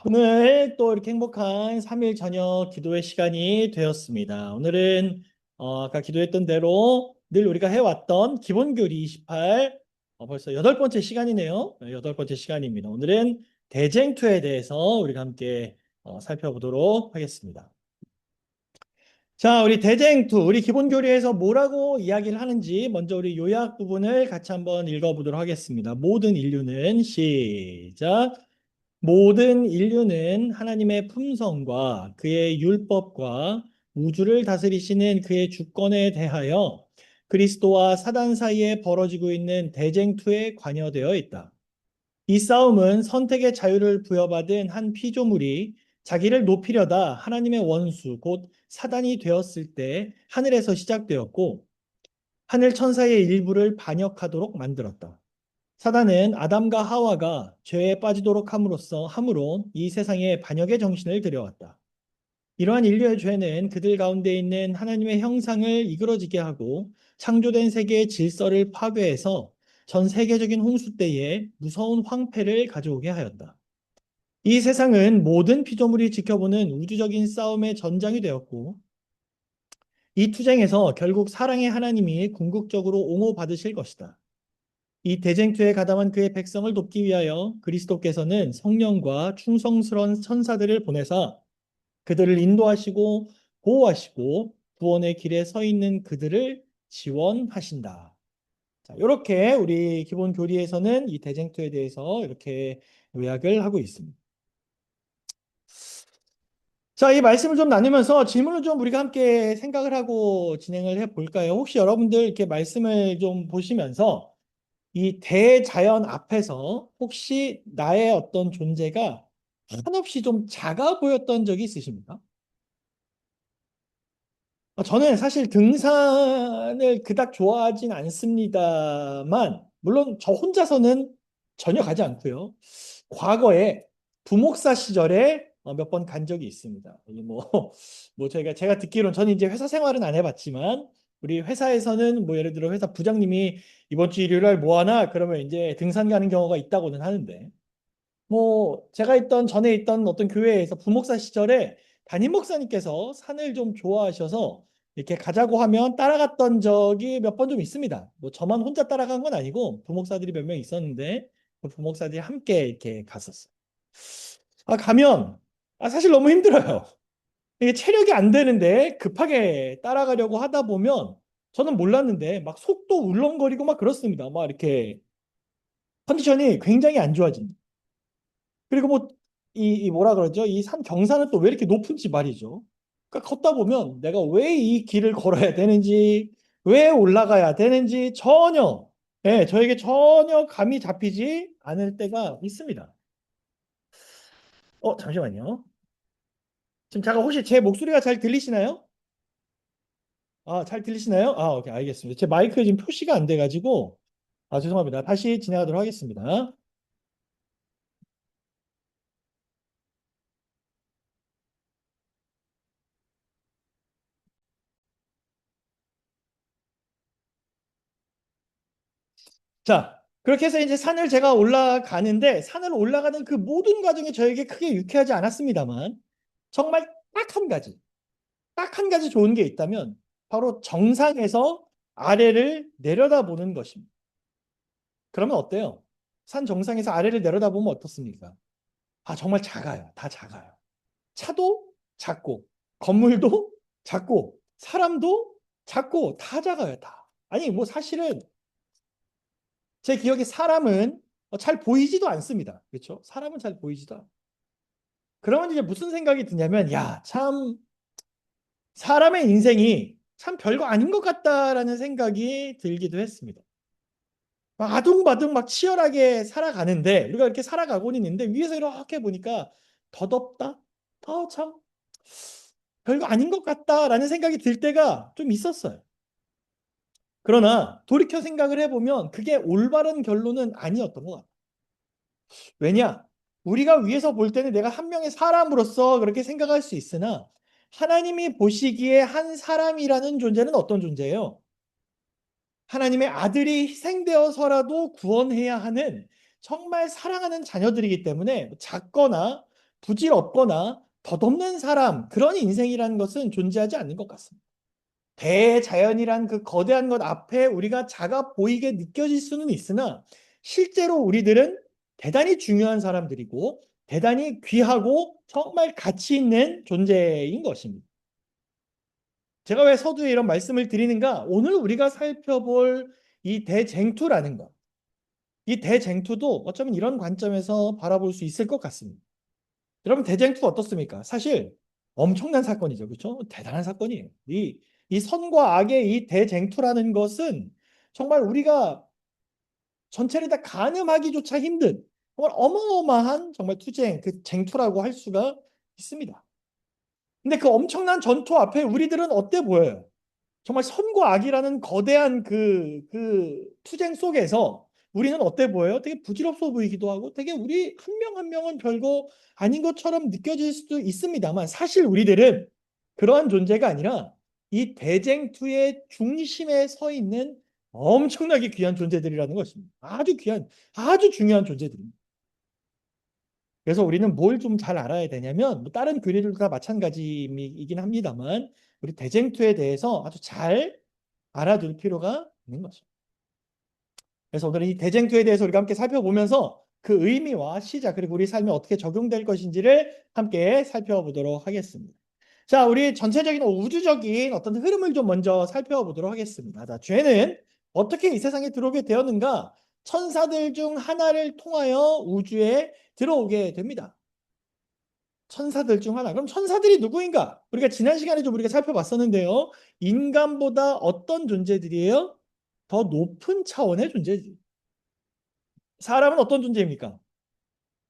오늘 또 이렇게 행복한 3일 저녁 기도의 시간이 되었습니다. 오늘은 아까 기도했던 대로 늘 우리가 해왔던 기본교리 28, 벌써 여덟 번째 시간이네요. 여덟 번째 시간입니다. 오늘은 대쟁투에 대해서 우리가 함께 살펴보도록 하겠습니다. 자, 우리 대쟁투, 우리 기본교리에서 뭐라고 이야기를 하는지 먼저 우리 요약 부분을 같이 한번 읽어보도록 하겠습니다. 모든 인류는 시작. 모든 인류는 하나님의 품성과 그의 율법과 우주를 다스리시는 그의 주권에 대하여 그리스도와 사단 사이에 벌어지고 있는 대쟁투에 관여되어 있다. 이 싸움은 선택의 자유를 부여받은 한 피조물이 자기를 높이려다 하나님의 원수, 곧 사단이 되었을 때 하늘에서 시작되었고, 하늘 천사의 일부를 반역하도록 만들었다. 사단은 아담과 하와가 죄에 빠지도록 함으로 이 세상에 반역의 정신을 들여왔다. 이러한 인류의 죄는 그들 가운데 있는 하나님의 형상을 이그러지게 하고 창조된 세계의 질서를 파괴해서 전 세계적인 홍수 때에 무서운 황폐를 가져오게 하였다. 이 세상은 모든 피조물이 지켜보는 우주적인 싸움의 전장이 되었고, 이 투쟁에서 결국 사랑의 하나님이 궁극적으로 옹호받으실 것이다. 이 대쟁투에 가담한 그의 백성을 돕기 위하여 그리스도께서는 성령과 충성스러운 천사들을 보내사 그들을 인도하시고 보호하시고 구원의 길에 서 있는 그들을 지원하신다. 자, 이렇게 우리 기본 교리에서는 이 대쟁투에 대해서 이렇게 요약을 하고 있습니다. 자, 이 말씀을 좀 나누면서 질문을 좀 우리가 함께 생각을 하고 진행을 해 볼까요? 혹시 여러분들 이렇게 말씀을 좀 보시면서 이 대자연 앞에서 혹시 나의 어떤 존재가 한없이 좀 작아 보였던 적이 있으십니까? 저는 사실 등산을 그닥 좋아하진 않습니다만, 물론 저 혼자서는 전혀 가지 않고요. 과거에 부목사 시절에 몇 번 간 적이 있습니다. 이 뭐 제가 듣기로는 저는 이제 회사 생활은 안 해봤지만, 우리 회사에서는 뭐 예를 들어 회사 부장님이 이번 주 일요일 날 뭐 하나? 그러면 이제 등산 가는 경우가 있다고는 하는데, 뭐 제가 전에 있던 어떤 교회에서 부목사 시절에 담임 목사님께서 산을 좀 좋아하셔서 이렇게 가자고 하면 따라갔던 적이 몇 번 좀 있습니다. 뭐 저만 혼자 따라간 건 아니고 부목사들이 몇 명 있었는데 그 부목사들이 함께 이렇게 갔었어요. 가면 사실 너무 힘들어요. 이게 체력이 안 되는데 급하게 따라가려고 하다 보면 저는 몰랐는데 막 속도 울렁거리고 막 그렇습니다. 막 이렇게 컨디션이 굉장히 안 좋아집니다. 그리고 뭐, 이 뭐라 그러죠? 이 산 경사는 또 왜 이렇게 높은지 말이죠. 그러니까 걷다 보면 내가 왜 이 길을 걸어야 되는지, 왜 올라가야 되는지 전혀, 저에게 전혀 감이 잡히지 않을 때가 있습니다. 잠시만요. 지금 잠깐 혹시 제 목소리가 잘 들리시나요? 잘 들리시나요? 오케이, 알겠습니다. 제 마이크에 지금 표시가 안 돼가지고, 죄송합니다. 다시 진행하도록 하겠습니다. 자, 그렇게 해서 이제 산을 제가 올라가는데 산을 올라가는 그 모든 과정이 저에게 크게 유쾌하지 않았습니다만 정말 딱 한 가지, 딱 한 가지 좋은 게 있다면 바로 정상에서 아래를 내려다보는 것입니다. 그러면 어때요? 산 정상에서 아래를 내려다보면 어떻습니까? 정말 작아요. 다 작아요. 차도 작고, 건물도 작고, 사람도 작고, 다 작아요. 다. 아니, 뭐 사실은 제 기억에 사람은 잘 보이지도 않습니다. 그렇죠? 사람은 잘 보이지도 않아요. 그러면 이제 무슨 생각이 드냐면, 야, 참, 사람의 인생이 참 별거 아닌 것 같다라는 생각이 들기도 했습니다. 막 아둥바둥 막 치열하게 살아가는데, 우리가 이렇게 살아가고 있는데, 위에서 이렇게 보니까 더 덥다? 참, 별거 아닌 것 같다라는 생각이 들 때가 좀 있었어요. 그러나 돌이켜 생각을 해보면 그게 올바른 결론은 아니었던 것 같아요. 왜냐? 우리가 위에서 볼 때는 내가 한 명의 사람으로서 그렇게 생각할 수 있으나 하나님이 보시기에 한 사람이라는 존재는 어떤 존재예요? 하나님의 아들이 희생되어서라도 구원해야 하는 정말 사랑하는 자녀들이기 때문에 작거나 부질없거나 덧없는 사람, 그런 인생이라는 것은 존재하지 않는 것 같습니다. 대자연이란 그 거대한 것 앞에 우리가 작아 보이게 느껴질 수는 있으나 실제로 우리들은 대단히 중요한 사람들이고 대단히 귀하고 정말 가치 있는 존재인 것입니다. 제가 왜 서두에 이런 말씀을 드리는가? 오늘 우리가 살펴볼 이 대쟁투라는 것, 이 대쟁투도 어쩌면 이런 관점에서 바라볼 수 있을 것 같습니다. 여러분, 대쟁투가 어떻습니까? 사실 엄청난 사건이죠. 그렇죠? 대단한 사건이에요. 이 선과 악의 이 대쟁투라는 것은 정말 우리가 전체를 다 가늠하기조차 힘든 정말 어마어마한 정말 투쟁, 그 쟁투라고 할 수가 있습니다. 근데 그 엄청난 전투 앞에 우리들은 어때 보여요? 정말 선과 악이라는 거대한 그 투쟁 속에서 우리는 어때 보여요? 되게 부질없어 보이기도 하고 되게 우리 한 명 한 명은 별거 아닌 것처럼 느껴질 수도 있습니다만 사실 우리들은 그러한 존재가 아니라 이 대쟁투의 중심에 서 있는 엄청나게 귀한 존재들이라는 것입니다. 아주 귀한, 아주 중요한 존재들입니다. 그래서 우리는 뭘 좀 잘 알아야 되냐면 뭐 다른 교리들도 다 마찬가지이긴 합니다만 우리 대쟁투에 대해서 아주 잘 알아둘 필요가 있는 거죠. 그래서 오늘 이 대쟁투에 대해서 우리가 함께 살펴보면서 그 의미와 시작 그리고 우리 삶에 어떻게 적용될 것인지를 함께 살펴보도록 하겠습니다. 자, 우리 전체적인 우주적인 어떤 흐름을 좀 먼저 살펴보도록 하겠습니다. 자, 죄는 어떻게 이 세상에 들어오게 되었는가? 천사들 중 하나를 통하여 우주에 들어오게 됩니다. 천사들 중 하나. 그럼 천사들이 누구인가? 우리가 지난 시간에 좀 우리가 살펴봤었는데요. 인간보다 어떤 존재들이에요? 더 높은 차원의 존재들. 사람은 어떤 존재입니까?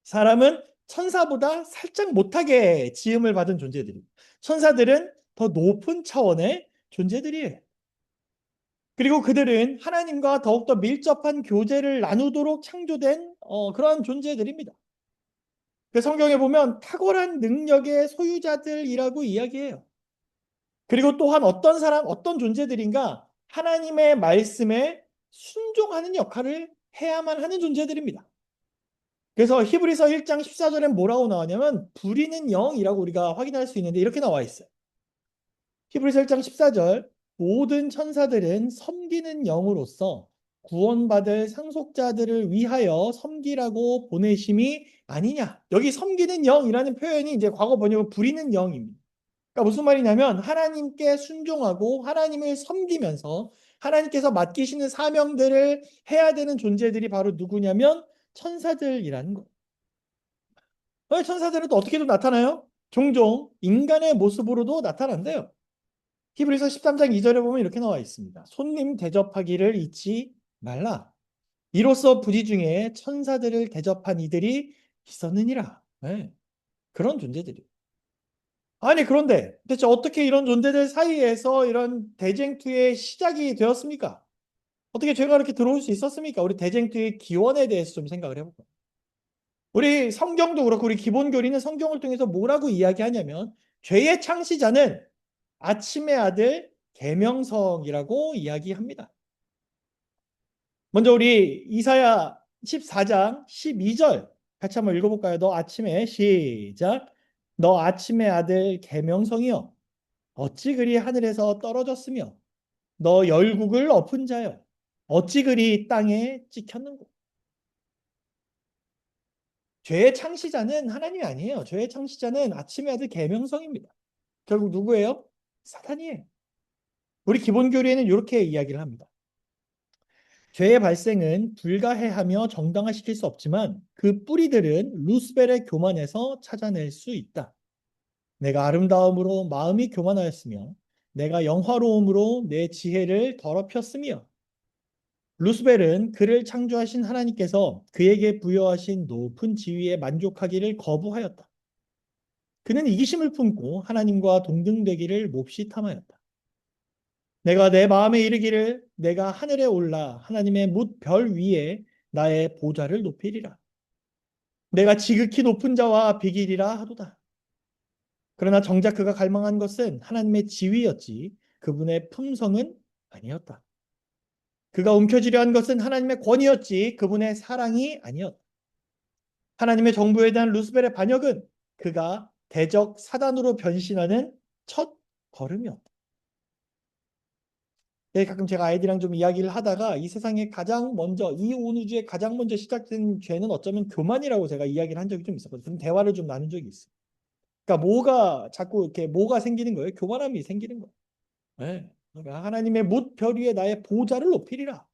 사람은 천사보다 살짝 못하게 지음을 받은 존재들입니다. 천사들은 더 높은 차원의 존재들이에요. 그리고 그들은 하나님과 더욱더 밀접한 교제를 나누도록 창조된 그러한 존재들입니다. 그 성경에 보면 탁월한 능력의 소유자들이라고 이야기해요. 그리고 또한 어떤 사람, 어떤 존재들인가 하나님의 말씀에 순종하는 역할을 해야만 하는 존재들입니다. 그래서 히브리서 1장 14절엔 뭐라고 나오냐면 부리는 영이라고 우리가 확인할 수 있는데 이렇게 나와 있어요. 히브리서 1장 14절 모든 천사들은 섬기는 영으로서 구원받을 상속자들을 위하여 섬기라고 보내심이 아니냐. 여기 섬기는 영이라는 표현이 이제 과거 번역은 부리는 영입니다. 그러니까 무슨 말이냐면 하나님께 순종하고 하나님을 섬기면서 하나님께서 맡기시는 사명들을 해야 되는 존재들이 바로 누구냐면 천사들이라는 거예요. 천사들은 또 어떻게도 나타나요? 종종 인간의 모습으로도 나타난대요. 히브리서 13장 2절에 보면 이렇게 나와 있습니다. 손님 대접하기를 잊지 말라. 이로써 부지 중에 천사들을 대접한 이들이 있었느니라. 네, 그런 존재들이. 아니 그런데 대체 어떻게 이런 존재들 사이에서 이런 대쟁투의 시작이 되었습니까? 어떻게 죄가 이렇게 들어올 수 있었습니까? 우리 대쟁투의 기원에 대해서 좀 생각을 해볼까요? 우리 성경도 그렇고 우리 기본 교리는 성경을 통해서 뭐라고 이야기하냐면 죄의 창시자는 아침의 아들 계명성이라고 이야기합니다. 먼저 우리 이사야 14장 12절 같이 한번 읽어볼까요? 너 아침에 시작. 너 아침의 아들 계명성이여 어찌 그리 하늘에서 떨어졌으며 너 열국을 엎은 자여 어찌 그리 땅에 찍혔는고. 죄의 창시자는 하나님이 아니에요. 죄의 창시자는 아침의 아들 계명성입니다. 결국 누구예요? 사탄이에요. 우리 기본 교리에는 이렇게 이야기를 합니다. 죄의 발생은 불가해하며 정당화시킬 수 없지만 그 뿌리들은 루스벨의 교만에서 찾아낼 수 있다. 내가 아름다움으로 마음이 교만하였으며 내가 영화로움으로 내 지혜를 더럽혔으며 루스벨은 그를 창조하신 하나님께서 그에게 부여하신 높은 지위에 만족하기를 거부하였다. 그는 이기심을 품고 하나님과 동등되기를 몹시 탐하였다. 내가 내 마음에 이르기를 내가 하늘에 올라 하나님의 뭇 별 위에 나의 보좌를 높이리라. 내가 지극히 높은 자와 비기리라 하도다. 그러나 정작 그가 갈망한 것은 하나님의 지위였지 그분의 품성은 아니었다. 그가 움켜쥐려 한 것은 하나님의 권위였지 그분의 사랑이 아니었다. 하나님의 정부에 대한 루스벨의 반역은 그가 대적 사단으로 변신하는 첫 걸음이었다. 네, 가끔 제가 아이들이랑 좀 이야기를 하다가 이 세상에 가장 먼저, 이 온 우주에 가장 먼저 시작된 죄는 어쩌면 교만이라고 제가 이야기를 한 적이 좀 있었거든요. 그런 대화를 좀 나눈 적이 있어요. 그러니까 뭐가 자꾸 이렇게 뭐가 생기는 거예요? 교만함이 생기는 거예요. 네. 그러니까 하나님의 뭇별 위에 나의 보좌를 높이리라.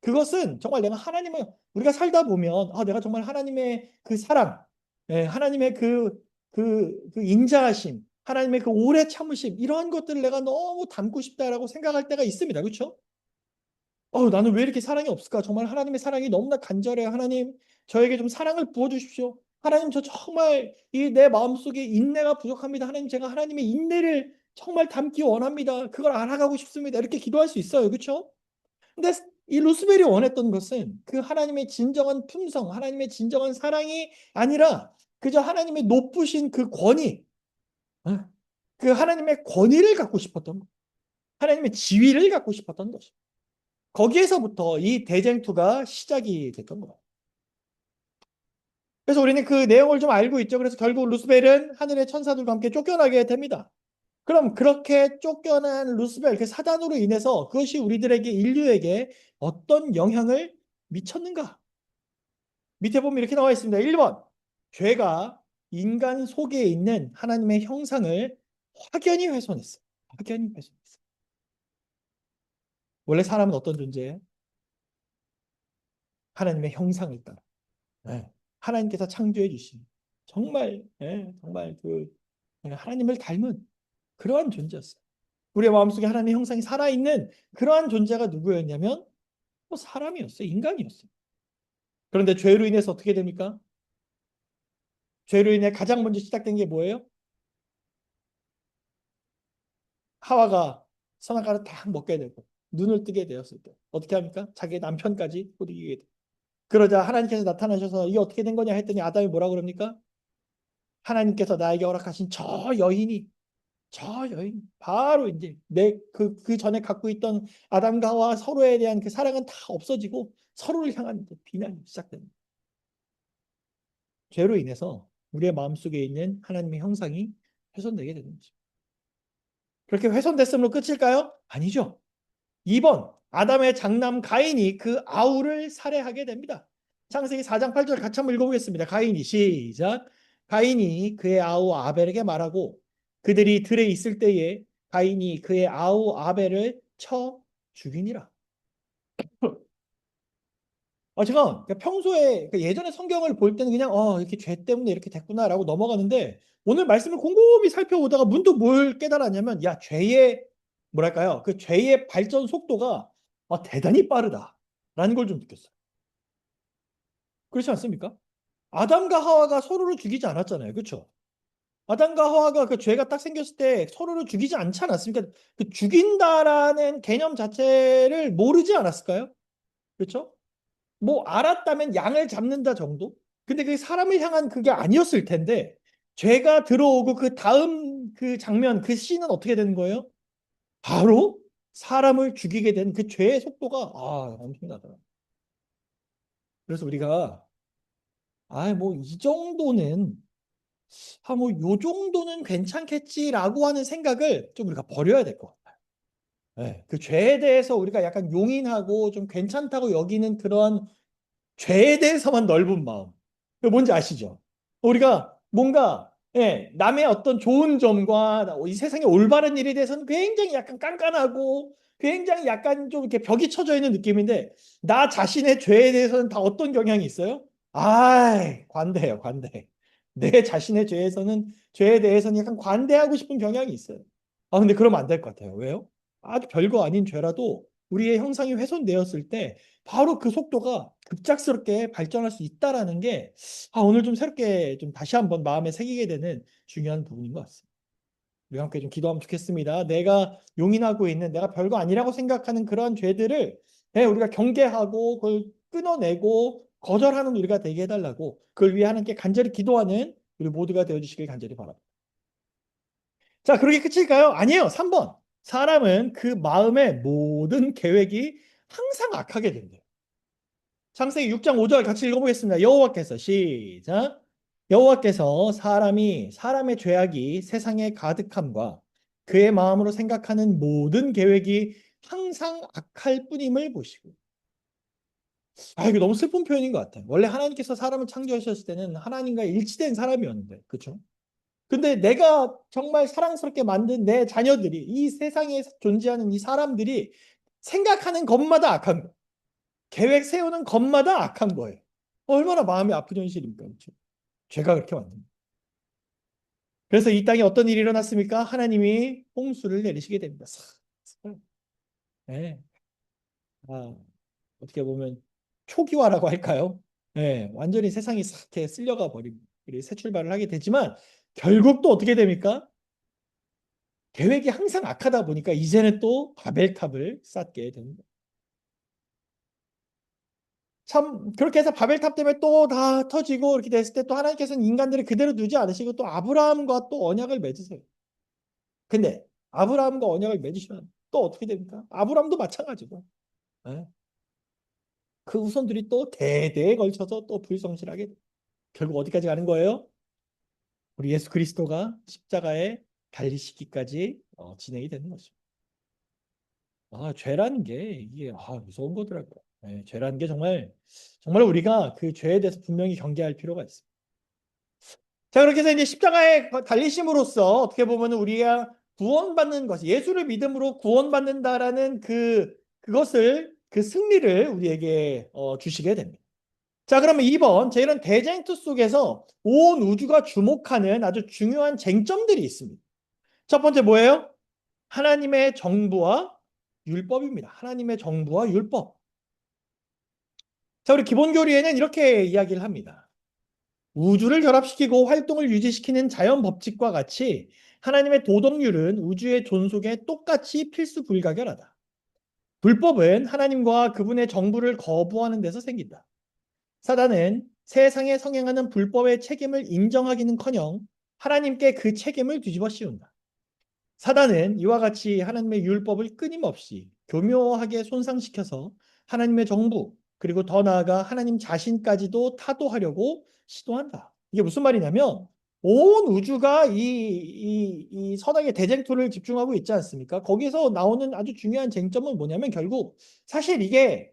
그것은 정말 내가 하나님을 우리가 살다 보면 내가 정말 하나님의 그 사랑, 하나님의 그 인자하심, 하나님의 그 오래 참으심 이러한 것들을 내가 너무 담고 싶다라고 생각할 때가 있습니다. 그렇죠? 나는 왜 이렇게 사랑이 없을까? 정말 하나님의 사랑이 너무나 간절해요. 하나님, 저에게 좀 사랑을 부어 주십시오. 하나님, 저 정말 이 내 마음속에 인내가 부족합니다. 하나님, 제가 하나님의 인내를 정말 담기 원합니다. 그걸 알아가고 싶습니다. 이렇게 기도할 수 있어요. 그렇죠? 근데 이 루스벨이 원했던 것은 그 하나님의 진정한 품성, 하나님의 진정한 사랑이 아니라 그저 하나님의 높으신 그 권위, 어? 그 하나님의 권위를 갖고 싶었던 것, 하나님의 지위를 갖고 싶었던 것이. 거기에서부터 이 대쟁투가 시작이 됐던 거예요. 그래서 우리는 그 내용을 좀 알고 있죠. 그래서 결국 루스벨은 하늘의 천사들과 함께 쫓겨나게 됩니다. 그럼 그렇게 쫓겨난 루스벨, 그 사단으로 인해서 그것이 우리들에게 인류에게 어떤 영향을 미쳤는가? 밑에 보면 이렇게 나와 있습니다. 1번, 죄가 인간 속에 있는 하나님의 형상을 확연히 훼손했어. 확연히 훼손했어. 원래 사람은 어떤 존재예요? 하나님의 형상을 따라. 네. 하나님께서 창조해 주신 정말 정말 하나님을 닮은 그러한 존재였어요. 우리의 마음속에 하나님의 형상이 살아있는 그러한 존재가 누구였냐면 사람이었어요. 인간이었어요. 그런데 죄로 인해서 어떻게 됩니까? 죄로 인해 가장 먼저 시작된 게 뭐예요? 하와가 선악과를 딱 먹게 되고 눈을 뜨게 되었을 때 어떻게 합니까? 자기 남편까지 호들이게 돼. 그러자 하나님께서 나타나셔서 이게 어떻게 된 거냐 했더니 아담이 뭐라 그럽니까? 하나님께서 나에게 허락하신 저 여인 바로 이제 내 그 전에 갖고 있던 아담과 하와 서로에 대한 그 사랑은 다 없어지고 서로를 향한 비난이 시작됩니다. 죄로 인해서 우리의 마음속에 있는 하나님의 형상이 훼손되게 되는 거죠. 그렇게 훼손됐으므로 끝일까요? 아니죠. 2번 아담의 장남 가인이 그 아우를 살해하게 됩니다. 창세기 4장 8절 같이 한번 읽어보겠습니다. 가인이 시작. 가인이 그의 아우 아벨에게 말하고 그들이 들에 있을 때에 가인이 그의 아우 아벨을 쳐 죽이니라. 제가 평소에 예전에 성경을 볼 때는 그냥 이렇게 죄 때문에 이렇게 됐구나라고 넘어가는데 오늘 말씀을 곰곰이 살펴보다가 문득 뭘 깨달았냐면 죄의 뭐랄까요? 그 죄의 발전 속도가 대단히 빠르다라는 걸 좀 느꼈어요. 그렇지 않습니까? 아담과 하와가 서로를 죽이지 않았잖아요. 그렇죠? 아담과 하와가 그 죄가 딱 생겼을 때 서로를 죽이지 않지 않았습니까? 그 죽인다라는 개념 자체를 모르지 않았을까요? 그렇죠? 뭐 알았다면 양을 잡는다 정도? 근데 그게 사람을 향한 그게 아니었을 텐데 죄가 들어오고 그 다음 그 장면 그 씬은 어떻게 되는 거예요? 바로 사람을 죽이게 된 그 죄의 속도가 엄청나더라. 그래서 우리가 뭐 이 정도는 뭐 요 정도는 괜찮겠지라고 하는 생각을 좀 우리가 버려야 될 것 같아요. 네, 그 죄에 대해서 우리가 약간 용인하고 좀 괜찮다고 여기는 그런 죄에 대해서만 넓은 마음. 그 뭔지 아시죠? 우리가 뭔가 남의 어떤 좋은 점과 이 세상의 올바른 일에 대해서는 굉장히 약간 깐깐하고 굉장히 약간 좀 이렇게 벽이 쳐져 있는 느낌인데 나 자신의 죄에 대해서는 다 어떤 경향이 있어요? 관대해요, 관대. 내 자신의 죄에 대해서는 약간 관대하고 싶은 경향이 있어요. 근데 그러면 안 될 것 같아요. 왜요? 아주 별거 아닌 죄라도 우리의 형상이 훼손되었을 때 바로 그 속도가 급작스럽게 발전할 수 있다라는 게 오늘 좀 새롭게 좀 다시 한번 마음에 새기게 되는 중요한 부분인 것 같습니다. 우리 함께 좀 기도하면 좋겠습니다. 내가 용인하고 있는 내가 별거 아니라고 생각하는 그런 죄들을 우리가 경계하고 그걸 끊어내고 거절하는 우리가 되게 해달라고 그걸 위해 하나님께 간절히 기도하는 우리 모두가 되어주시길 간절히 바랍니다. 자, 그러게 끝일까요? 아니에요. 3번. 사람은 그 마음의 모든 계획이 항상 악하게 된대요. 창세기 6장 5절 같이 읽어보겠습니다. 여호와께서 시작. 여호와께서 사람의 죄악이 세상에 가득함과 그의 마음으로 생각하는 모든 계획이 항상 악할 뿐임을 보시고. 이거 너무 슬픈 표현인 것 같아요. 원래 하나님께서 사람을 창조하셨을 때는 하나님과 일치된 사람이었는데, 그렇죠? 근데 내가 정말 사랑스럽게 만든 내 자녀들이, 이 세상에 존재하는 이 사람들이 생각하는 것마다 악한 거예요. 계획 세우는 것마다 악한 거예요. 얼마나 마음이 아픈 현실입니까? 그렇죠? 죄가 그렇게 만든 거예요. 그래서 이 땅에 어떤 일이 일어났습니까? 하나님이 홍수를 내리시게 됩니다. 네. 아, 어떻게 보면 초기화라고 할까요? 네, 완전히 세상이 싹 이렇게 쓸려가 버리고 새 출발을 하게 되지만 결국 또 어떻게 됩니까? 계획이 항상 악하다 보니까 이제는 또 바벨탑을 쌓게 되는 거예요. 참 그렇게 해서 바벨탑 때문에 또 다 터지고 이렇게 됐을 때 또 하나님께서는 인간들을 그대로 두지 않으시고 또 아브라함과 또 언약을 맺으세요. 근데 아브라함과 언약을 맺으시면 또 어떻게 됩니까? 아브라함도 마찬가지고. 예. 그 후손들이 또 대대에 걸쳐서 또 불성실하게 결국 어디까지 가는 거예요? 우리 예수 그리스도가 십자가에 달리시기까지 진행이 되는 것입니다. 죄라는 게 이게 무서운 거더라고요. 죄라는 게 정말 정말 우리가 그 죄에 대해서 분명히 경계할 필요가 있습니다. 자, 그렇게 해서 이제 십자가에 달리심으로써 어떻게 보면 우리가 구원받는 것, 예수를 믿음으로 구원받는다라는 그것을 그 승리를 우리에게 주시게 됩니다. 자, 그러면 2번, 이런 대쟁투 속에서 온 우주가 주목하는 아주 중요한 쟁점들이 있습니다. 첫 번째 뭐예요? 하나님의 정부와 율법입니다. 하나님의 정부와 율법. 자, 우리 기본 교리에는 이렇게 이야기를 합니다. 우주를 결합시키고 활동을 유지시키는 자연 법칙과 같이 하나님의 도덕률은 우주의 존속에 똑같이 필수 불가결하다. 불법은 하나님과 그분의 정부를 거부하는 데서 생긴다. 사단은 세상에 성행하는 불법의 책임을 인정하기는커녕 하나님께 그 책임을 뒤집어 씌운다. 사단은 이와 같이 하나님의 율법을 끊임없이 교묘하게 손상시켜서 하나님의 정부, 그리고 더 나아가 하나님 자신까지도 타도하려고 시도한다. 이게 무슨 말이냐면 온 우주가 이 선악의 대쟁투를 집중하고 있지 않습니까? 거기서 나오는 아주 중요한 쟁점은 뭐냐면 결국 사실 이게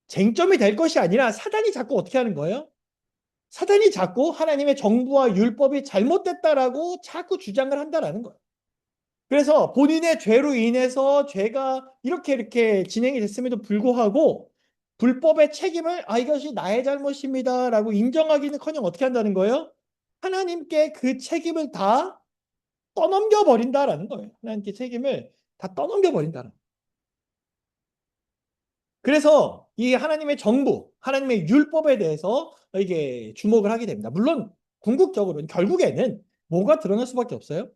쟁점이 될 것이 아니라 사단이 자꾸 어떻게 하는 거예요? 사단이 자꾸 하나님의 정부와 율법이 잘못됐다라고 자꾸 주장을 한다라는 거예요. 그래서 본인의 죄로 인해서 죄가 이렇게 진행이 됐음에도 불구하고 불법의 책임을 이것이 나의 잘못입니다라고 인정하기는커녕 어떻게 한다는 거예요? 하나님께 그 책임을 다 떠넘겨 버린다라는 거예요. 하나님께 책임을 다 떠넘겨 버린다는. 그래서 이 하나님의 정부, 하나님의 율법에 대해서 이게 주목을 하게 됩니다. 물론 궁극적으로는 결국에는 뭐가 드러날 수밖에 없어요?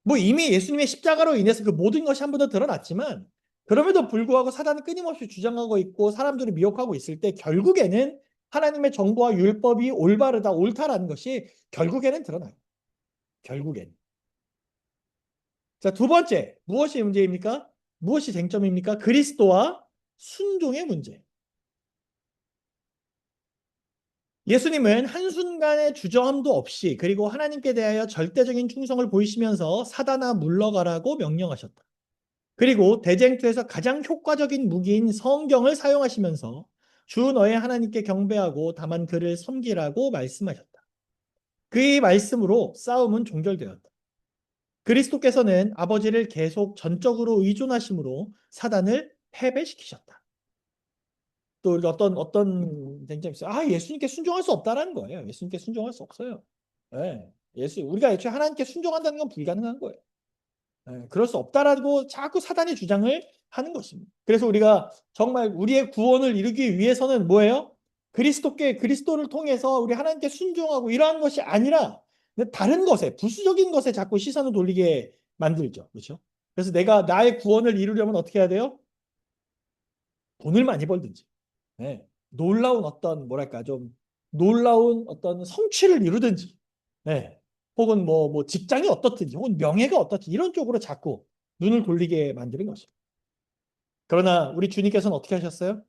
뭐 이미 예수님의 십자가로 인해서 그 모든 것이 한 번 더 드러났지만 그럼에도 불구하고 사단은 끊임없이 주장하고 있고 사람들을 미혹하고 있을 때 결국에는 하나님의 정부와 율법이 올바르다, 옳다라는 것이 결국에는 드러나요. 결국엔. 자, 두 번째, 무엇이 문제입니까? 무엇이 쟁점입니까? 그리스도와 순종의 문제. 예수님은 한순간의 주저함도 없이 그리고 하나님께 대하여 절대적인 충성을 보이시면서 사단아 물러가라고 명령하셨다. 그리고 대쟁투에서 가장 효과적인 무기인 성경을 사용하시면서 주 너의 하나님께 경배하고 다만 그를 섬기라고 말씀하셨다. 그의 말씀으로 싸움은 종결되었다. 그리스도께서는 아버지를 계속 전적으로 의존하심으로 사단을 패배시키셨다. 또 어떤 쟁점이 있어요. 예수님께 순종할 수 없다라는 거예요. 예수님께 순종할 수 없어요. 네. 우리가 애초에 하나님께 순종한다는 건 불가능한 거예요. 그럴 수 없다라고 자꾸 사단이 주장을 하는 것입니다. 그래서 우리가 정말 우리의 구원을 이루기 위해서는 뭐예요? 그리스도를 통해서 우리 하나님께 순종하고 이러한 것이 아니라 다른 것에, 부수적인 것에 자꾸 시선을 돌리게 만들죠. 그렇죠? 그래서 내가 나의 구원을 이루려면 어떻게 해야 돼요? 돈을 많이 벌든지. 놀라운 어떤 뭐랄까 좀 놀라운 어떤 성취를 이루든지. 혹은 뭐 직장이 어떻든지 혹은 명예가 어떻든지 이런 쪽으로 자꾸 눈을 돌리게 만드는 것입니다. 그러나 우리 주님께서는 어떻게 하셨어요?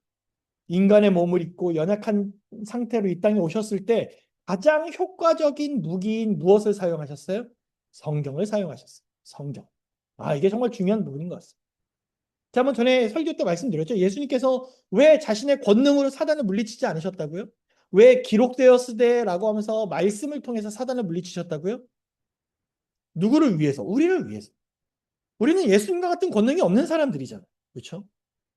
인간의 몸을 입고 연약한 상태로 이 땅에 오셨을 때 가장 효과적인 무기인 무엇을 사용하셨어요? 성경을 사용하셨어요. 성경. 이게 정말 중요한 부분인 것 같습니다. 자, 한번 전에 설교 때 말씀드렸죠. 예수님께서 왜 자신의 권능으로 사단을 물리치지 않으셨다고요? 왜 기록되었으되라고 하면서 말씀을 통해서 사단을 물리치셨다고요? 누구를 위해서? 우리를 위해서. 우리는 예수님과 같은 권능이 없는 사람들이잖아요. 그렇죠?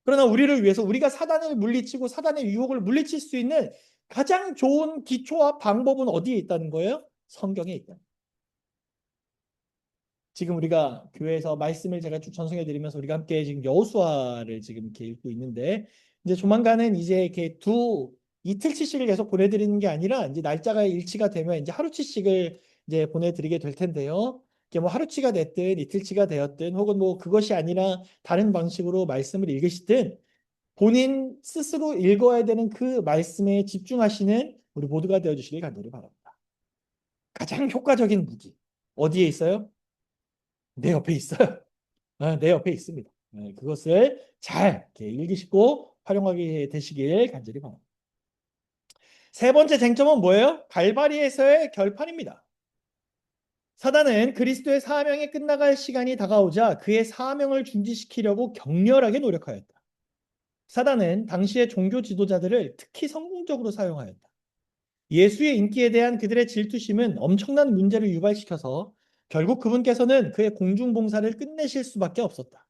그러나 우리를 위해서 우리가 사단을 물리치고 사단의 유혹을 물리칠 수 있는 가장 좋은 기초와 방법은 어디에 있다는 거예요? 성경에 있다. 지금 우리가 교회에서 말씀을 제가 쭉 전송해 드리면서 우리가 함께 지금 여호수아를 지금 이렇게 읽고 있는데 이제 조만간은 이제 이렇게 이틀치씩을 계속 보내드리는 게 아니라 이제 날짜가 일치가 되면 이제 하루치씩을 이제 보내드리게 될 텐데요. 이게 뭐 하루치가 됐든 이틀치가 되었든 혹은 뭐 그것이 아니라 다른 방식으로 말씀을 읽으시든 본인 스스로 읽어야 되는 그 말씀에 집중하시는 우리 모두가 되어주시길 간절히 바랍니다. 가장 효과적인 무기 어디에 있어요? 내 옆에 있어요. 내 옆에 있습니다. 그것을 잘 이렇게 읽으시고 활용하게 되시길 간절히 바랍니다. 세 번째 쟁점은 뭐예요? 갈바리에서의 결판입니다. 사단은 그리스도의 사명이 끝나갈 시간이 다가오자 그의 사명을 중지시키려고 격렬하게 노력하였다. 사단은 당시의 종교 지도자들을 특히 성공적으로 사용하였다. 예수의 인기에 대한 그들의 질투심은 엄청난 문제를 유발시켜서 결국 그분께서는 그의 공중봉사를 끝내실 수밖에 없었다.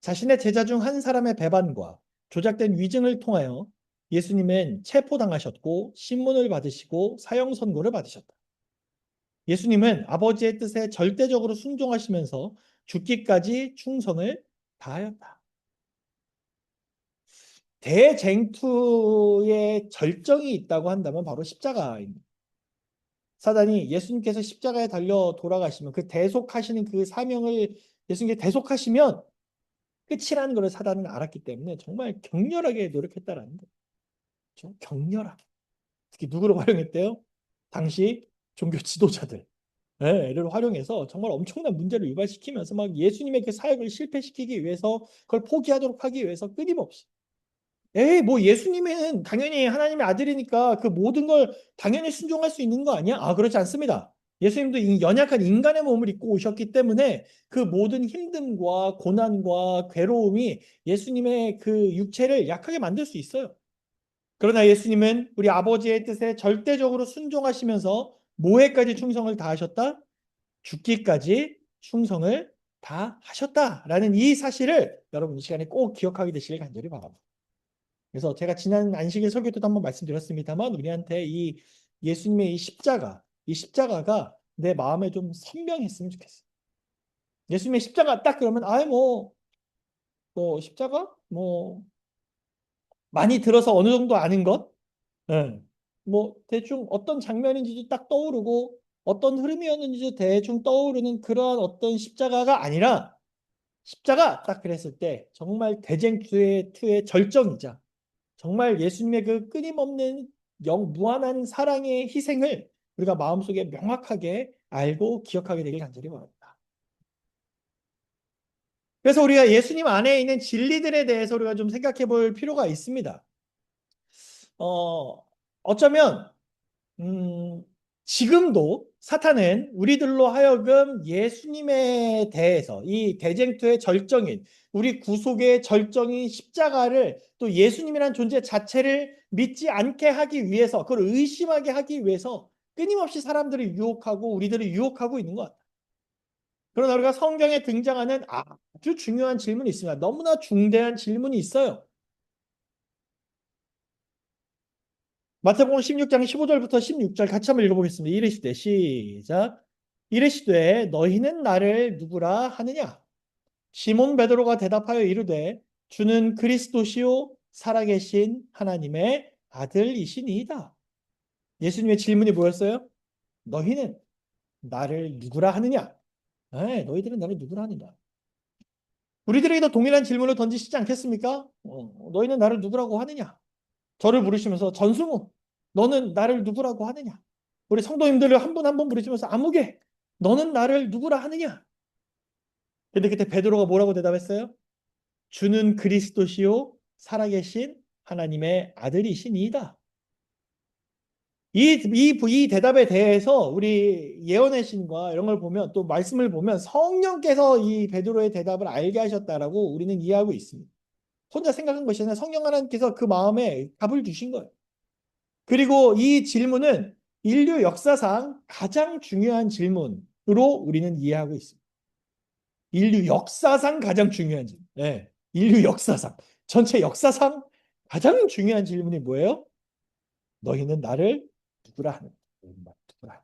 자신의 제자 중 한 사람의 배반과 조작된 위증을 통하여 예수님은 체포당하셨고 신문을 받으시고 사형 선고를 받으셨다. 예수님은 아버지의 뜻에 절대적으로 순종하시면서 죽기까지 충성을 다하였다. 대쟁투의 절정이 있다고 한다면 바로 십자가입니다. 사단이 예수님께서 십자가에 달려 돌아가시면 그 대속하시는 그 사명을 예수님께 대속하시면 끝이라는 것을 사단은 알았기 때문에 정말 격렬하게 노력했다라는 거예요. 그렇죠? 격렬하게. 특히 누구를 활용했대요? 당시 종교 지도자들. 를 활용해서 정말 엄청난 문제를 유발시키면서 막 예수님의 그 사역을 실패시키기 위해서 그걸 포기하도록 하기 위해서 끊임없이 뭐 예수님은 당연히 하나님의 아들이니까 그 모든 걸 당연히 순종할 수 있는 거 아니야? 그렇지 않습니다. 예수님도 이 연약한 인간의 몸을 입고 오셨기 때문에 그 모든 힘듦과 고난과 괴로움이 예수님의 그 육체를 약하게 만들 수 있어요. 그러나 예수님은 우리 아버지의 뜻에 절대적으로 순종하시면서 뭐에까지 충성을 다하셨다? 죽기까지 충성을 다하셨다라는 이 사실을 여러분 이 시간에 꼭 기억하게 되시길 간절히 바랍니다. 그래서 제가 지난 안식일 설교 때도 한번 말씀드렸습니다만 우리한테 이 예수님의 이 십자가가 내 마음에 좀 선명했으면 좋겠어요. 예수님의 십자가 딱 그러면 뭐 십자가 뭐 많이 들어서 어느 정도 아는 것, 예. 뭐 대충 어떤 장면인지도 딱 떠오르고 어떤 흐름이었는지도 대충 떠오르는 그런 어떤 십자가가 아니라 십자가 딱 그랬을 때 정말 투의 절정이자 정말 예수님의 그 끊임없는 무한한 사랑의 희생을 우리가 마음속에 명확하게 알고 기억하게 되길 간절히 바랍니다. 그래서 우리가 예수님 안에 있는 진리들에 대해서 우리가 좀 생각해 볼 필요가 있습니다. 어쩌면 지금도 사탄은 우리들로 하여금 예수님에 대해서 이 대쟁투의 절정인 우리 구속의 절정인 십자가를 또 예수님이라는 존재 자체를 믿지 않게 하기 위해서 그걸 의심하게 하기 위해서 끊임없이 사람들을 유혹하고 우리들을 유혹하고 있는 것 같아요. 그러나 우리가 성경에 등장하는 아주 중요한 질문이 있습니다. 너무나 중대한 질문이 있어요. 마태복음 16장 15절부터 16절 같이 한번 읽어보겠습니다. 이르시되 시작. 이르시되 너희는 나를 누구라 하느냐? 시몬 베드로가 대답하여 이르되 주는 그리스도시요 살아계신 하나님의 아들이시니이다. 예수님의 질문이 뭐였어요? 너희는 나를 누구라 하느냐? 너희들은 나를 누구라 하느냐? 우리들에게도 동일한 질문을 던지시지 않겠습니까? 너희는 나를 누구라고 하느냐? 저를 부르시면서 전승우, 너는 나를 누구라고 하느냐? 우리 성도님들을 한 분 한 분 부르시면서 아무개, 너는 나를 누구라 하느냐? 근데 그때 베드로가 뭐라고 대답했어요? 주는 그리스도시요 살아계신 하나님의 아들이시니이다. 이 대답에 대해서 우리 예언의 신과 이런 걸 보면 또 말씀을 보면 성령께서 이 베드로의 대답을 알게 하셨다라고 우리는 이해하고 있습니다. 혼자 생각한 것이 아니라 성령 하나님께서 그 마음에 답을 주신 거예요. 그리고 이 질문은 인류 역사상 가장 중요한 질문으로 우리는 이해하고 있습니다. 인류 역사상 가장 중요한 질문. 네, 인류 역사상. 전체 역사상 가장 중요한 질문이 뭐예요? 너희는 나를 누구라 하는 누구라.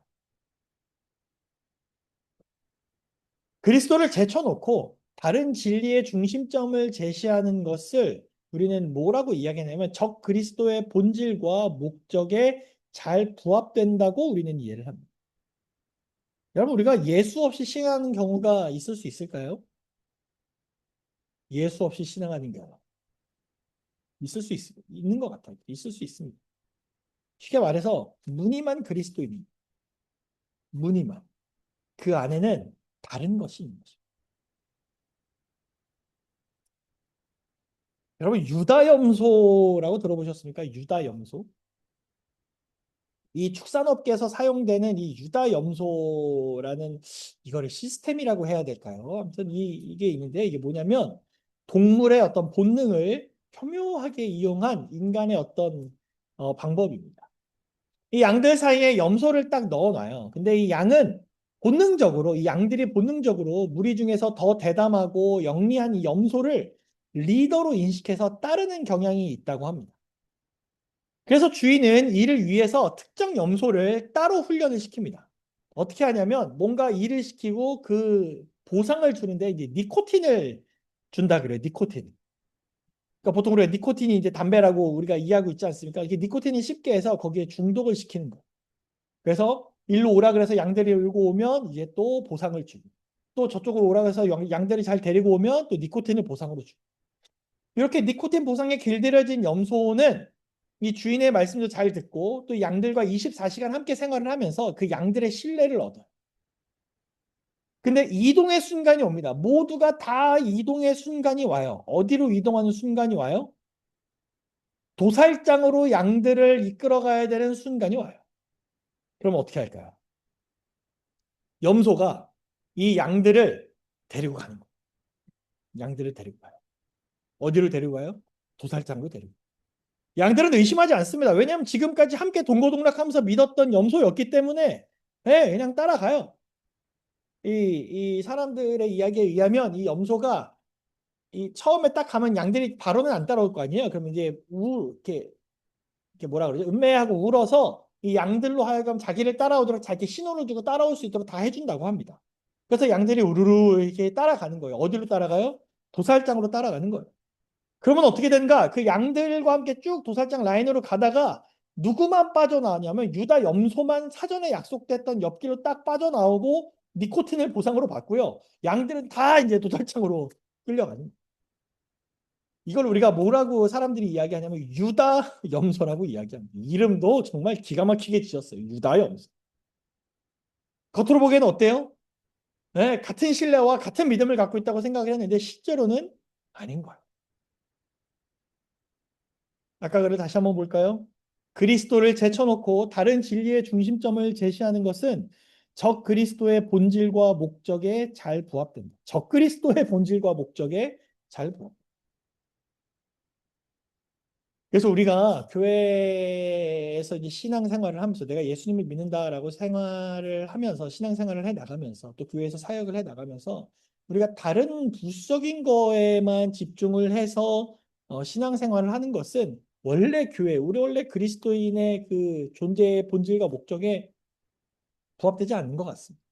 그리스도를 제쳐놓고 다른 진리의 중심점을 제시하는 것을 우리는 뭐라고 이야기하냐면 적 그리스도의 본질과 목적에 잘 부합된다고 우리는 이해를 합니다. 여러분 우리가 예수 없이 신앙하는 경우가 있을 수 있을까요? 예수 없이 신앙하는 경우 있는 것 같아요. 있을 수 있습니다. 쉽게 말해서 무늬만 그리스도인입니다. 무늬만. 그 안에는 다른 것이 있는 거죠. 여러분 유다염소라고 들어보셨습니까? 유다염소. 이 축산업계에서 사용되는 이 유다염소라는 이거를 시스템이라고 해야 될까요? 아무튼 이게 있는데 이게 뭐냐면 동물의 어떤 본능을 교묘하게 이용한 인간의 어떤 방법입니다. 이 양들 사이에 염소를 딱 넣어놔요. 근데 이 양은 본능적으로 이 양들이 본능적으로 무리 중에서 더 대담하고 영리한 이 염소를 리더로 인식해서 따르는 경향이 있다고 합니다. 그래서 주인은 이를 위해서 특정 염소를 따로 훈련을 시킵니다. 어떻게 하냐면 뭔가 일을 시키고 그 보상을 주는데 이제 니코틴을 준다 그래요. 니코틴. 그러니까 보통 우리가 니코틴이 이제 담배라고 우리가 이해하고 있지 않습니까? 이게 니코틴이 쉽게 해서 거기에 중독을 시키는 거예요. 그래서 일로 오라 그래서 양들이 일고 오면 이제 또 보상을 주고 또 저쪽으로 오라 그래서 양들이 잘 데리고 오면 또 니코틴을 보상으로 주고 이렇게 니코틴 보상에 길들여진 염소는 이 주인의 말씀도 잘 듣고 또 양들과 24시간 함께 생활을 하면서 그 양들의 신뢰를 얻어요. 근데 이동의 순간이 옵니다. 모두가 다 이동의 순간이 와요. 어디로 이동하는 순간이 와요? 도살장으로 양들을 이끌어 가야 되는 순간이 와요. 그럼 어떻게 할까요? 염소가 이 양들을 데리고 가는 거예요. 양들을 데리고 가요. 어디로 데리고 가요? 도살장으로 데리고 가요. 양들은 의심하지 않습니다. 왜냐하면 지금까지 함께 동고동락하면서 믿었던 염소였기 때문에 그냥 따라가요. 이 사람들의 이야기에 의하면 이 염소가 이 처음에 딱 가면 양들이 바로는 안 따라올 거 아니에요. 그러면 이제 이렇게 뭐라 그러죠? 음매하고 울어서 이 양들로 하여금 자기를 따라오도록 자기 신호를 주고 따라올 수 있도록 다 해준다고 합니다. 그래서 양들이 우르르 이렇게 따라가는 거예요. 어디로 따라가요? 도살장으로 따라가는 거예요. 그러면 어떻게 되는가? 그 양들과 함께 쭉 도살장 라인으로 가다가 누구만 빠져나왔냐면 유다 염소만 사전에 약속됐던 옆길로 딱 빠져나오고 니코틴을 보상으로 받고요. 양들은 다 이제 도살장으로 끌려가는 거예요. 이걸 우리가 뭐라고 사람들이 이야기하냐면 유다 염소라고 이야기합니다. 이름도 정말 기가 막히게 지었어요. 유다 염소. 겉으로 보기에는 어때요? 네, 같은 신뢰와 같은 믿음을 갖고 있다고 생각을 했는데 실제로는 아닌 거예요. 아까 글을 다시 한번 볼까요? 그리스도를 제쳐놓고 다른 진리의 중심점을 제시하는 것은 적 그리스도의 본질과 목적에 잘 부합된다. 적 그리스도의 본질과 목적에 잘 부합. 그래서 우리가 교회에서 이제 신앙생활을 하면서 내가 예수님을 믿는다라고 생활을 하면서 신앙생활을 해 나가면서 또 교회에서 사역을 해 나가면서 우리가 다른 부수적인 거에만 집중을 해서 신앙생활을 하는 것은 원래 교회, 우리 원래 그리스도인의 그 존재의 본질과 목적에 부합되지 않는 것 같습니다.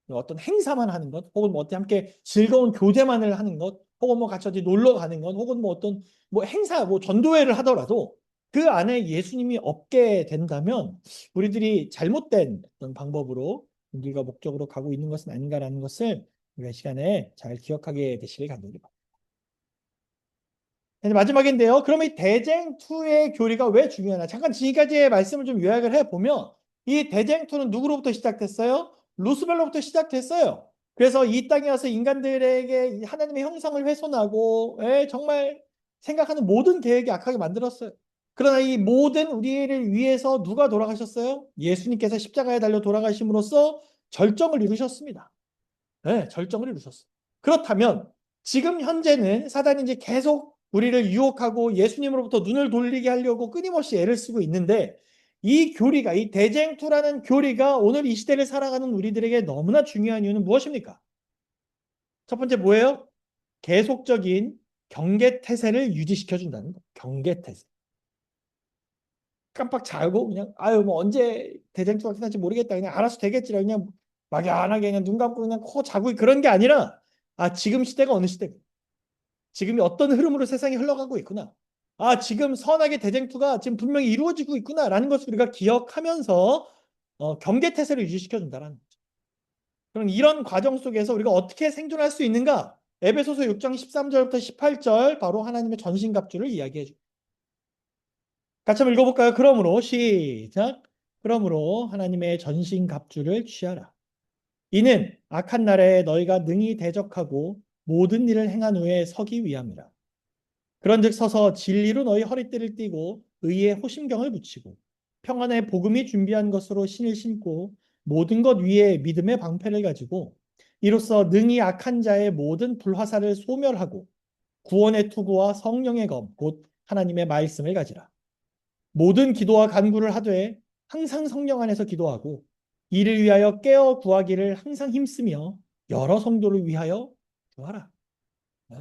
어떤 행사만 하는 것, 혹은 뭐 어떻게 함께 즐거운 교제만을 하는 것, 혹은 뭐 같이 어디 놀러 가는 것, 혹은 뭐 어떤 뭐 행사, 뭐 전도회를 하더라도 그 안에 예수님이 없게 된다면 우리들이 잘못된 어떤 방법으로 우리가 목적으로 가고 있는 것은 아닌가라는 것을 우리가 시간에 잘 기억하게 되시길 간절히 바랍니다. 마지막인데요. 그럼 이 대쟁투의 교리가 왜 중요하나? 잠깐 지금까지의 말씀을 좀 요약을 해보면 이 대쟁투는 누구로부터 시작됐어요? 루스벨로부터 시작됐어요. 그래서 이 땅에 와서 인간들에게 하나님의 형상을 훼손하고 정말 생각하는 모든 계획이 악하게 만들었어요. 그러나 이 모든 우리를 위해서 누가 돌아가셨어요? 예수님께서 십자가에 달려 돌아가심으로써 절정을 이루셨습니다. 네, 절정을 이루셨어요. 그렇다면 지금 현재는 사단이 이제 계속 우리를 유혹하고 예수님으로부터 눈을 돌리게 하려고 끊임없이 애를 쓰고 있는데 이 교리가, 이 대쟁투라는 교리가 오늘 이 시대를 살아가는 우리들에게 너무나 중요한 이유는 무엇입니까? 첫 번째 뭐예요? 계속적인 경계태세를 유지시켜 준다는 거. 경계태세. 깜빡 자고 그냥 아유 뭐 언제 대쟁투가 끝날지 모르겠다. 그냥 알아서 되겠지. 그냥 막연하게 그냥 눈 감고 그냥 코 자고 그런 게 아니라 아 지금 시대가 어느 시대? 지금이 어떤 흐름으로 세상이 흘러가고 있구나. 아 지금 선악의 대쟁투가 지금 분명히 이루어지고 있구나라는 것을 우리가 기억하면서 경계태세를 유지시켜 준다라는 거죠. 그럼 이런 과정 속에서 우리가 어떻게 생존할 수 있는가? 에베소서 6장 13절부터 18절 바로 하나님의 전신갑주를 이야기해 줍니다. 같이 한번 읽어볼까요? 그러므로 시작. 그러므로 하나님의 전신갑주를 취하라. 이는 악한 날에 너희가 능히 대적하고 모든 일을 행한 후에 서기 위함이라. 그런즉 서서 진리로 너희 허리띠를 띠고 의의 호심경을 붙이고 평안의 복음이 준비한 것으로 신을 신고 모든 것 위에 믿음의 방패를 가지고 이로써 능히 악한 자의 모든 불화살을 소멸하고 구원의 투구와 성령의 검 곧 하나님의 말씀을 가지라. 모든 기도와 간구를 하되 항상 성령 안에서 기도하고 이를 위하여 깨어 구하기를 항상 힘쓰며 여러 성도를 위하여 구하라. 네.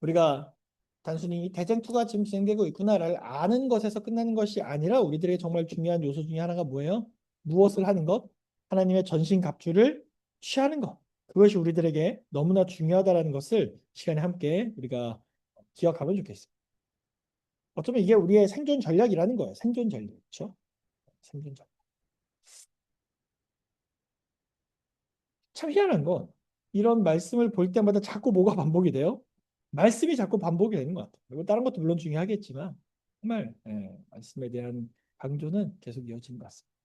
우리가 단순히 대쟁투가 지금 진행되고 있구나를 아는 것에서 끝나는 것이 아니라 우리들의 정말 중요한 요소 중에 하나가 뭐예요? 무엇을 하는 것? 하나님의 전신갑주를 취하는 것. 그것이 우리들에게 너무나 중요하다는 것을 시간에 함께 우리가 기억하면 좋겠어요. 어쩌면 이게 우리의 생존 전략이라는 거예요. 생존 전략. 그렇죠? 생존 전략. 참 희한한 건 이런 말씀을 볼 때마다 자꾸 뭐가 반복이 돼요? 말씀이 자꾸 반복이 되는 것 같아요. 그리고 다른 것도 물론 중요하겠지만 정말 말씀에 대한 강조는 계속 이어지는 것 같습니다.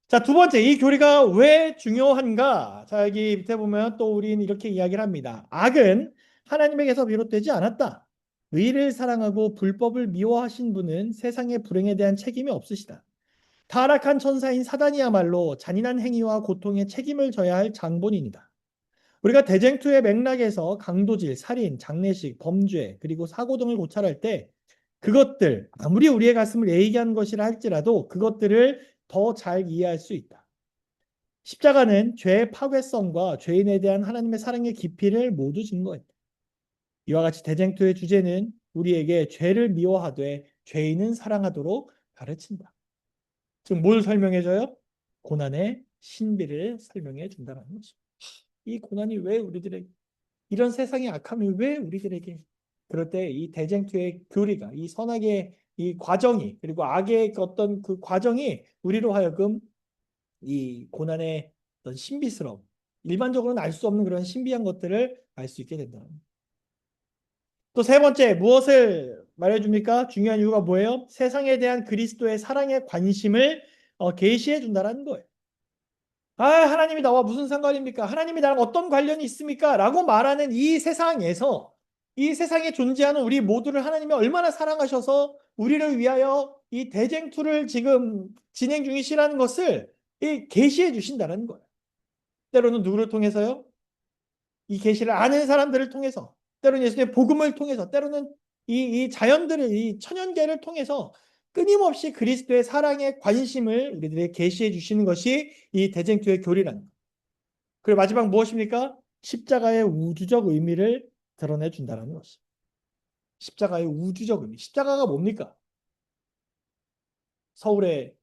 자, 두 번째, 이 교리가 왜 중요한가? 자, 여기 밑에 보면 또 우리는 이렇게 이야기를 합니다. 악은 하나님에게서 비롯되지 않았다. 의를 사랑하고 불법을 미워하신 분은 세상의 불행에 대한 책임이 없으시다. 타락한 천사인 사단이야말로 잔인한 행위와 고통에 책임을 져야 할 장본인이다. 우리가 대쟁투의 맥락에서 강도질, 살인, 장례식, 범죄, 그리고 사고 등을 고찰할 때 그것들, 아무리 우리의 가슴을 애이게 하는 것이라 할지라도 그것들을 더 잘 이해할 수 있다. 십자가는 죄의 파괴성과 죄인에 대한 하나님의 사랑의 깊이를 모두 증거했다. 이와 같이 대쟁투의 주제는 우리에게 죄를 미워하되 죄인은 사랑하도록 가르친다. 지금 뭘 설명해줘요? 고난의 신비를 설명해 준다는 거죠. 이 고난이 왜 우리들에게 이런 세상의 악함이 왜 우리들에게 그럴 때 이 대쟁투의 교리가 이 선악의 이 과정이 그리고 악의 어떤 그 과정이 우리로 하여금 이 고난의 어떤 신비스러움 일반적으로는 알 수 없는 그런 신비한 것들을 알 수 있게 된다. 또 세 번째 무엇을 말해줍니까? 중요한 이유가 뭐예요? 세상에 대한 그리스도의 사랑의 관심을 계시해 준다라는 거예요. 아, 하나님이 나와 무슨 상관입니까? 하나님이 나랑 어떤 관련이 있습니까? 라고 말하는 이 세상에서 이 세상에 존재하는 우리 모두를 하나님이 얼마나 사랑하셔서 우리를 위하여 이 대쟁투를 지금 진행 중이시라는 것을 계시해 주신다는 거예요. 때로는 누구를 통해서요? 이 계시를 아는 사람들을 통해서, 때로는 예수님의 복음을 통해서, 때로는 이 자연들을, 이 천연계를 통해서 끊임없이 그리스도의 사랑의 관심을 우리들에게 계시해 주시는 것이 이 대쟁투의 교리라는 거예요. 그리고 마지막 무엇입니까? 십자가의 우주적 의미를 드러내 준다는 것이. 십자가의 우주적 의미. 십자가가 뭡니까? 서울에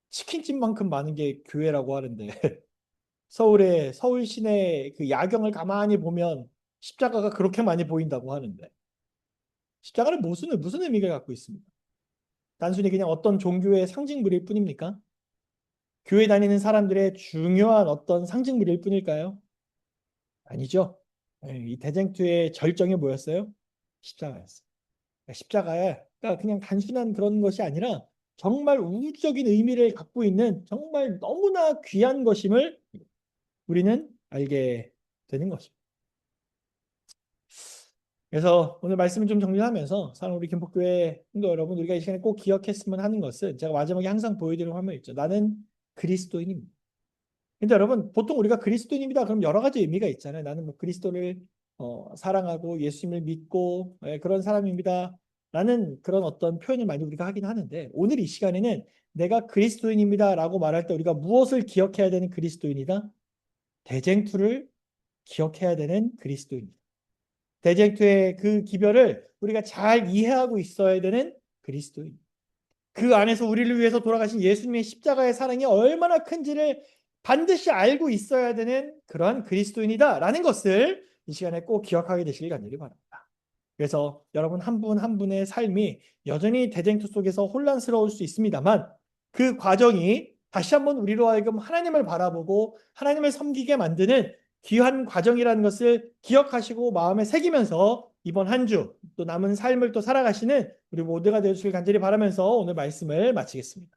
치킨집만큼 많은 게 교회라고 하는데 서울의 서울 시내 그 야경을 가만히 보면 십자가가 그렇게 많이 보인다고 하는데 십자가는 무슨 의미가 갖고 있습니까? 단순히 그냥 어떤 종교의 상징물일 뿐입니까? 교회 다니는 사람들의 중요한 어떤 상징물일 뿐일까요? 아니죠. 이 대쟁투의 절정이 뭐였어요? 십자가였어요. 십자가가 그냥 단순한 그런 것이 아니라 정말 우주적인 의미를 갖고 있는 정말 너무나 귀한 것임을 우리는 알게 되는 것입니다. 그래서 오늘 말씀을 좀 정리하면서 사랑 우리 김포교회 성도 여러분, 우리가 이 시간에 꼭 기억했으면 하는 것은 제가 마지막에 항상 보여드리는 화면 있죠. 나는 그리스도인입니다. 근데 여러분, 보통 우리가 그리스도인입니다. 그럼 여러 가지 의미가 있잖아요. 나는 뭐 그리스도를 사랑하고 예수님을 믿고 그런 사람입니다. 라는 그런 어떤 표현을 많이 우리가 하긴 하는데, 오늘 이 시간에는 내가 그리스도인입니다 라고 말할 때 우리가 무엇을 기억해야 되는 그리스도인이다? 대쟁투를 기억해야 되는 그리스도인이다. 대쟁투의 그 기별을 우리가 잘 이해하고 있어야 되는 그리스도인. 그 안에서 우리를 위해서 돌아가신 예수님의 십자가의 사랑이 얼마나 큰지를 반드시 알고 있어야 되는 그러한 그리스도인이다라는 것을 이 시간에 꼭 기억하게 되시길 간절히 바랍니다. 그래서 여러분 한 분 한 분의 삶이 여전히 대쟁투 속에서 혼란스러울 수 있습니다만, 그 과정이 다시 한번 우리로 하여금 하나님을 바라보고 하나님을 섬기게 만드는 귀한 과정이라는 것을 기억하시고 마음에 새기면서 이번 한 주 또 남은 삶을 또 살아가시는 우리 모두가 되어주시길 간절히 바라면서 오늘 말씀을 마치겠습니다.